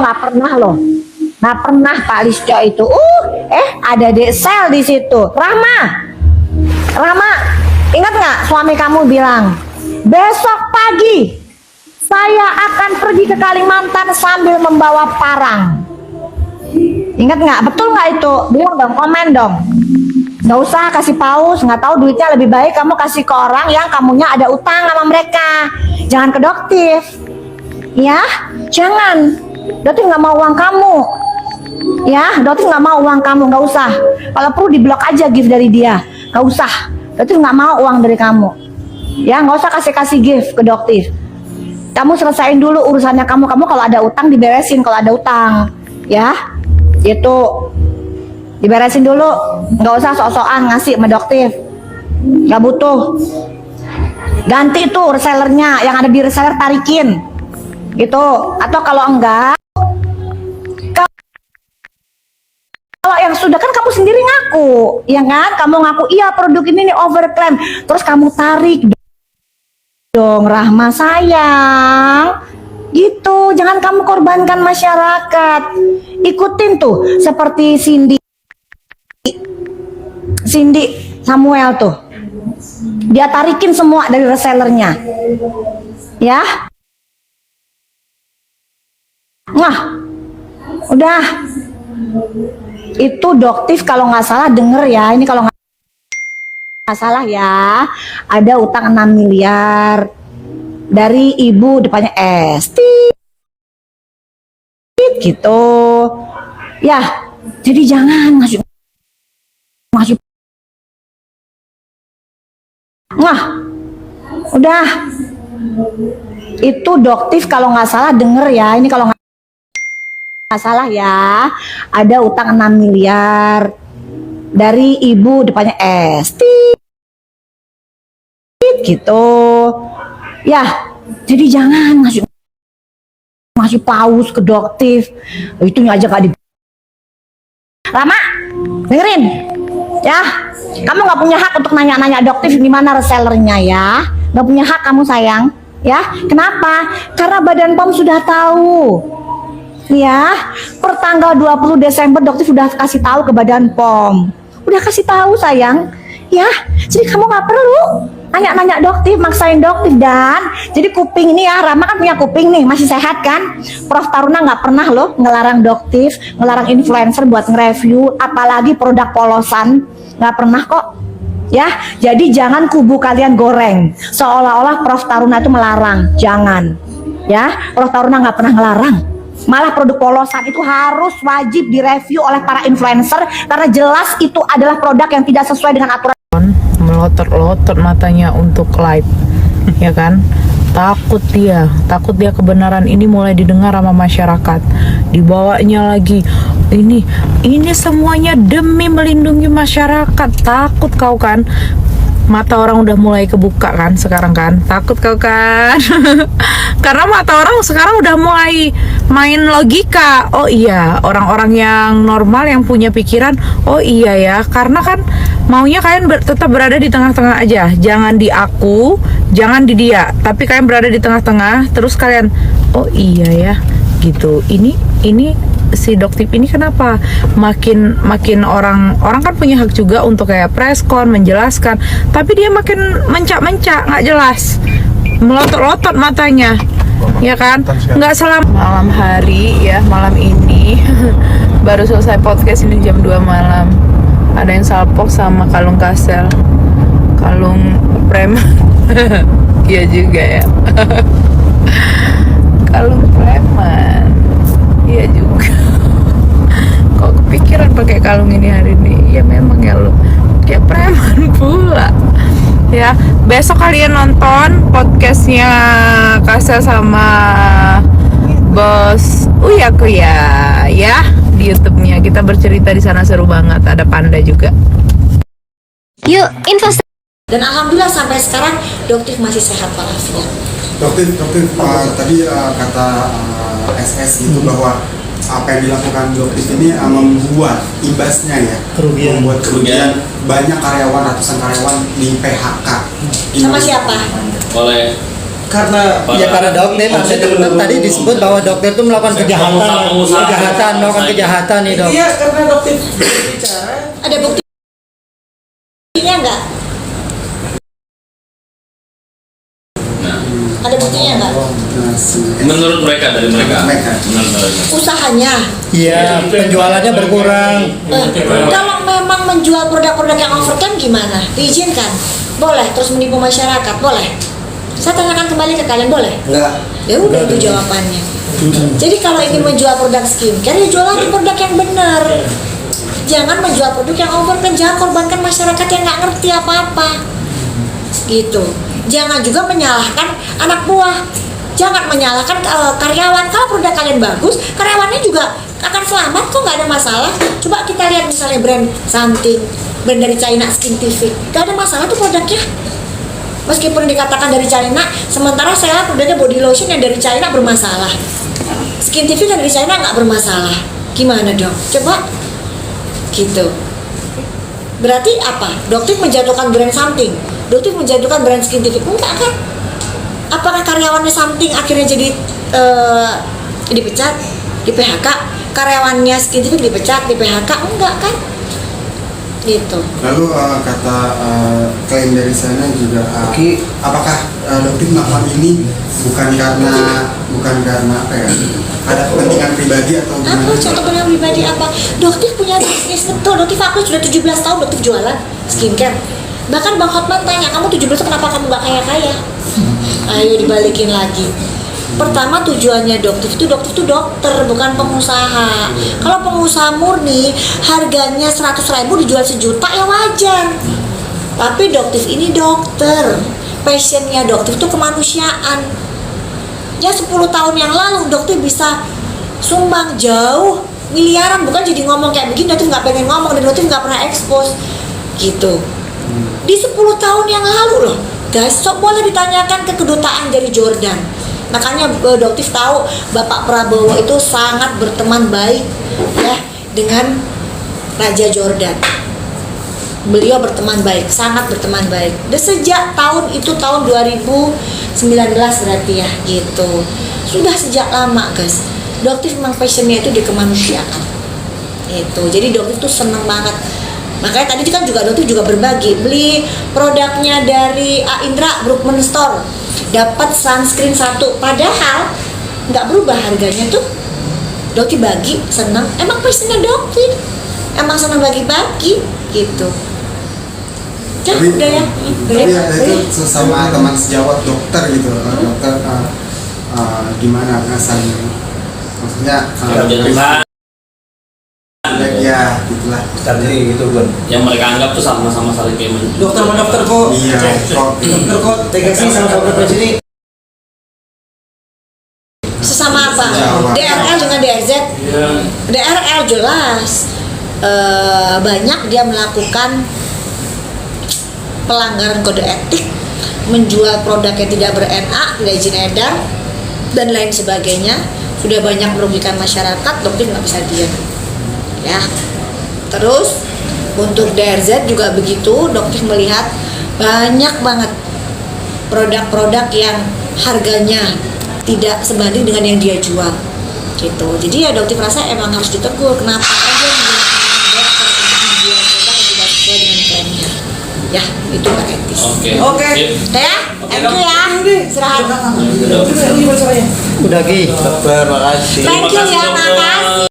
Nggak pernah loh, nggak pernah Pak Lisco itu. Ada Desel di situ. Rama, ingat nggak suami kamu bilang besok pagi saya akan pergi ke Kalimantan sambil membawa parang. Ingat nggak? Betul nggak itu? Bilang dong, komen dong. Nggak usah kasih paus, nggak tahu duitnya, lebih baik kamu kasih ke orang yang kamunya ada utang sama mereka. Jangan ke Doktif, ya, jangan. Doktif nggak mau uang kamu, ya. Doktif nggak mau uang kamu, nggak usah. Kalau perlu diblok aja gift dari dia, nggak usah. Doktif nggak mau uang dari kamu, ya. Nggak usah kasih gift ke Doktif. Kamu selesain dulu urusannya kamu. Kamu kalau ada utang diberesin, kalau ada utang, ya. Itu diberesin dulu, nggak usah sok-sokan ngasih sama Doktif, nggak butuh. Ganti tuh resellernya, yang ada di reseller tarikin gitu. Atau kalau enggak, kalau yang sudah kan kamu sendiri ngaku, ya kan? Kamu ngaku iya produk ini nih overclaim, terus kamu tarik dong, Rahma sayang, gitu. Jangan kamu korbankan masyarakat. Ikutin tuh seperti Cindy Samuel tuh, dia tarikin semua dari resellernya, ya. Nah, udah. Itu Doktif kalau nggak salah denger ya, ini kalau nggak salah ya, ada utang 6 miliar dari ibu, depannya S gitu, ya. Jadi jangan ngasih. Nah, udah. Itu Doktif kalau nggak salah denger ya, ini kalau nggak salah ya, ada utang 6 miliar dari ibu, depannya S gitu, ya. Jadi jangan ngasih paus ke Doktif, itu aja gak di. Rama, dengerin ya, kamu nggak punya hak untuk nanya-nanya Doktif gimana resellernya, ya. Nggak punya hak kamu sayang, ya. Kenapa? Karena Badan POM sudah tahu, ya. Per tanggal 20 Desember Doktif sudah kasih tahu ke Badan POM, udah kasih tahu sayang, ya. Jadi kamu nggak perlu nanya-nanya Doktif, maksain Doktif. Dan jadi kuping ini ya, Rama kan punya kuping nih, masih sehat kan. Prof Taruna nggak pernah loh ngelarang Doktif, ngelarang influencer buat nge-review, apalagi produk polosan, nggak pernah kok, ya. Jadi jangan kubu kalian goreng seolah-olah Prof Taruna itu melarang. Jangan, ya. Prof Taruna nggak pernah ngelarang. Malah produk polosan itu harus wajib direview oleh para influencer karena jelas itu adalah produk yang tidak sesuai dengan aturan. Melotot-lotot matanya untuk live, ya kan? Takut dia kebenaran ini mulai didengar sama masyarakat, dibawanya lagi ini semuanya demi melindungi masyarakat. Takut kau kan? Mata orang udah mulai kebuka kan sekarang kan? Takut kau kan? Karena mata orang sekarang udah mulai main logika. Oh iya, orang-orang yang normal yang punya pikiran, oh iya ya, karena kan maunya kalian tetap berada di tengah-tengah aja. Jangan di aku, jangan di dia, tapi kalian berada di tengah-tengah. Terus kalian, oh iya ya, gitu. Ini si Doktif ini kenapa makin orang kan punya hak juga untuk kayak preskon menjelaskan, tapi dia makin mencak nggak jelas, melotot-lotot matanya, ya kan? Nggak selama malam hari ya, malam ini baru selesai podcast ini jam 2 malam. Ada yang salpok sama kalung kasel, kalung preman. Iya juga ya. Kalung preman, iya juga. Kok kepikiran pakai kalung ini hari ini? Ya memang ya lo kayak preman pula. Ya, besok kalian nonton podcastnya Kasel sama Bos Uya Kuya ya di YouTube-nya. Kita bercerita di sana, seru banget. Ada Panda juga. Yuk, investasi. Dan alhamdulillah sampai sekarang Doktif masih sehat walafiat. Doktif tadi kata SS gitu bahwa apa yang dilakukan Doktif ini membuat imbasnya ya, membuat kerugian banyak karyawan, ratusan karyawan di PHK. Sama siapa? Oleh karena dokter kan tadi disebut bahwa dokter itu melakukan kejahatan nih dok. iya karena dokter bicara Ada buktinya nggak? Ada buktinya nggak? Menurut mereka, dari mereka. Menurut mereka. Usahanya. Iya, penjualannya berkurang. Kalau memang menjual produk-produk yang overclaim gimana? Diizinkan? Boleh. Terus menipu masyarakat? Boleh. Saya tanyakan kembali ke kalian, boleh? enggak. Ya udah itu jawabannya. Jadi kalau ingin menjual produk skincare, ya jual lagi produk yang benar. Jangan menjual produk yang overclaim, jangan korbankan masyarakat yang nggak ngerti apa-apa. Gitu. Jangan juga menyalahkan anak buah. Jangan menyalahkan karyawan. Kalau produk kalian bagus, karyawannya juga akan selamat kok, nggak ada masalah. Coba kita lihat misalnya brand something, brand dari China, Skintific, nggak ada masalah tuh produknya. Meskipun dikatakan dari China, sementara saya produknya body lotion yang dari China bermasalah. Skintific yang dari China nggak bermasalah. Gimana dong? Coba gitu. Berarti apa? Dokter menjatuhkan brand something, dokter menjatuhkan brand Skintific, enggak kan? Apakah karyawannya something akhirnya jadi dipecat, di PHK? Karyawannya Skintific dipecat, di PHK? Enggak kan? Gitu. Lalu kata klaim dari sana juga, apakah dokter melakukan ini bukan karena apa ya? Ada kepentingan pribadi atau gimana? Apa contoh kepentingan pribadi apa? Dokter punya bisnis betul. Dokter aku sudah 17 tahun dokter jualan skincare. Bahkan Bang Hotman tanya, kamu 17 kenapa kamu gak kaya-kaya? Ayo dibalikin lagi. Pertama tujuannya dokter itu dokter, bukan pengusaha. Kalau pengusaha murni, harganya 100.000 dijual 1 juta ya wajar. Tapi dokter ini dokter. Passionnya dokter itu kemanusiaan. Ya 10 tahun yang lalu dokter bisa sumbang jauh miliaran, bukan jadi ngomong kayak begini. Dokter nggak pengen ngomong dan dokter nggak pernah expose gitu. Di 10 tahun yang lalu loh guys, sok boleh ditanyakan ke kedutaan dari Jordan. Makanya dokter tahu Bapak Prabowo itu sangat berteman baik ya dengan Raja Jordan. Beliau berteman baik, sangat berteman baik. Dan sejak tahun itu, tahun 2019 berarti ya gitu. Sudah sejak lama guys. Dokter memang passionnya itu di kemanusiaan. Itu. Jadi dokter itu seneng banget. Makanya tadi kan juga dokter juga berbagi, beli produknya dari Indra Brookman Store, dapat sunscreen 1, padahal nggak berubah harganya tuh. Dokter bagi, senang. Emang passionnya dokter, emang senang bagi-bagi gitu. Tapi itu sesama teman sejawat dokter gitu. Dokter gimana rasanya? Maksudnya ya gitulah. Jadi gitu kan. Yang mereka anggap tuh sama-sama saling kayak Dokter sama dokter kok. Iya, Dokter kok tega sih sama dokter sini. Sesama apa? DRL dengan DRZ. DRL jelas banyak dia melakukan pelanggaran kode etik, menjual produk yang tidak ber-NA, tidak izin edar, dan lain sebagainya. Sudah banyak merugikan masyarakat, dokter nggak bisa diam. Ya, terus untuk DRZ juga begitu, dokter melihat banyak banget produk-produk yang harganya tidak sebanding dengan yang dia jual gitu. Jadi ya dokter rasa emang harus ditegur, kenapa dia menggunakan dokter untuk menjual produk yang tidak sesuai dengan klaimnya. Ya, itu nggak etis. Oke. Udah ya, thank you ya, istirahat. Udah Ki. Dokter, makasih. Thank you ya, makan.